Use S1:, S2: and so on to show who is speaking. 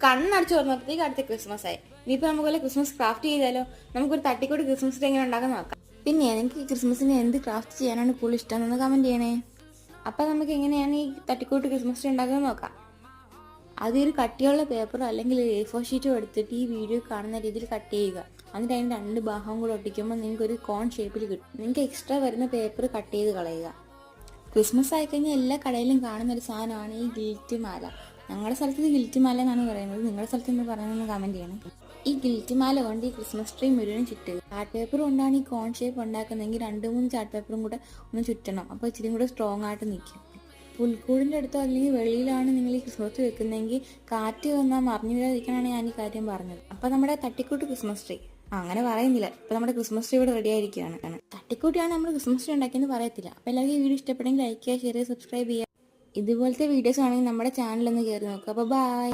S1: കണ്ണടച്ച് തുറന്നപ്പോഴത്തേക്ക് അടുത്ത ക്രിസ്മസ് ആയി. ഇനിയിപ്പോൾ നമുക്ക് ക്രിസ്മസ് ക്രാഫ്റ്റ് ചെയ്താലോ? നമുക്കൊരു തട്ടിക്കൂട്ട് ക്രിസ്മസ് ട്രീ എങ്ങനെ ഉണ്ടാക്കാൻ നോക്കാം. പിന്നെ എനിക്ക് ഈ ക്രിസ്മസിന് എന്ത് ക്രാഫ്റ്റ് ചെയ്യാനാണ് കൂടുതൽ ഇഷ്ടം എന്ന് കമൻറ്റ് ചെയ്യണേ. അപ്പം നമുക്ക് എങ്ങനെയാണ് ഈ തട്ടിക്കൂട്ട് ക്രിസ്മസ് ട്രീ ഉണ്ടാക്കുന്നത് നോക്കാം. അതൊരു കട്ടിയുള്ള പേപ്പറോ അല്ലെങ്കിൽ A4 ഷീറ്റോ എടുത്തിട്ട് ഈ വീഡിയോ കാണുന്ന രീതിയിൽ കട്ട് ചെയ്യുക. എന്നിട്ട് അതിന് 2 ഭാഗം കൂടെ ഒട്ടിക്കുമ്പോൾ നിങ്ങൾക്കൊരു കോൺ ഷേപ്പിൽ കിട്ടും. നിങ്ങൾക്ക് എക്സ്ട്രാ വരുന്ന പേപ്പർ കട്ട് ചെയ്ത് കളയുക. ക്രിസ്മസ് ആയിക്കഴിഞ്ഞാൽ എല്ലാ കടയിലും കാണുന്ന ഒരു സാധനമാണ് ഈ ഗിൽറ്റ് മാല. ഞങ്ങളുടെ സ്ഥലത്ത് ഇത് ഗിൽറ്റ് മാല എന്നാണ് പറയുന്നത്. നിങ്ങളുടെ സ്ഥലത്ത് എന്ന് പറയുന്നത് കമൻറ്റ് ചെയ്യണം. ഈ ഗിൽറ്റ് മാല കൊണ്ട് ഈ ക്രിസ്മസ് ട്രീ മുഴുവൻ ചുറ്റുക. ചാർട്ട് പേപ്പർ കൊണ്ടാണ് ഈ കോൺ ഷേപ്പ് ഉണ്ടാക്കുന്നതെങ്കിൽ 2-3 ചാർട്ട് പേപ്പറും കൂടെ ഒന്ന് ചുറ്റണം. അപ്പോൾ ഇച്ചിരി കൂടെ സ്ട്രോങ് ആയിട്ട് നിൽക്കും. പുൽക്കൂടിൻ്റെ അടുത്തോ അല്ലെങ്കിൽ വെളിയിലാണ് നിങ്ങൾ ഈ ക്രിസ്മസ് വെക്കുന്നതെങ്കിൽ കാറ്റ് വന്നാൽ മറിഞ്ഞു വീഴാതിരിക്കാനാണ് ഞാൻ ഈ കാര്യം പറഞ്ഞത്. അപ്പോൾ നമ്മുടെ തട്ടിക്കൂട്ട് ക്രിസ്മസ് ട്രീ അങ്ങനെ പറയുന്നില്ല. ഇപ്പോൾ നമ്മുടെ ക്രിസ്മസ് ട്രീ ഇവിടെ റെഡി ആയിരിക്കുകയാണ്. തട്ടിക്കൂട്ടിയാണ് നമ്മൾ ക്രിസ്മസ് ട്രീ ഉണ്ടാക്കിയെന്ന് പറയത്തില്ല. അപ്പോൾ എല്ലാവർക്കും ഈ വീഡിയോ ഇഷ്ടപ്പെടുമെങ്കിൽ ലൈക്ക് ചെയ്യുക, ഷെയർ ചെയ്യുക, സബ്സ്ക്രൈബ് ചെയ്യുക. ഇതുപോലത്തെ വീഡിയോസ് ആണെങ്കിൽ നമ്മുടെ ചാനലൊന്ന് കയറി നോക്കുക. അപ്പോൾ ബൈ.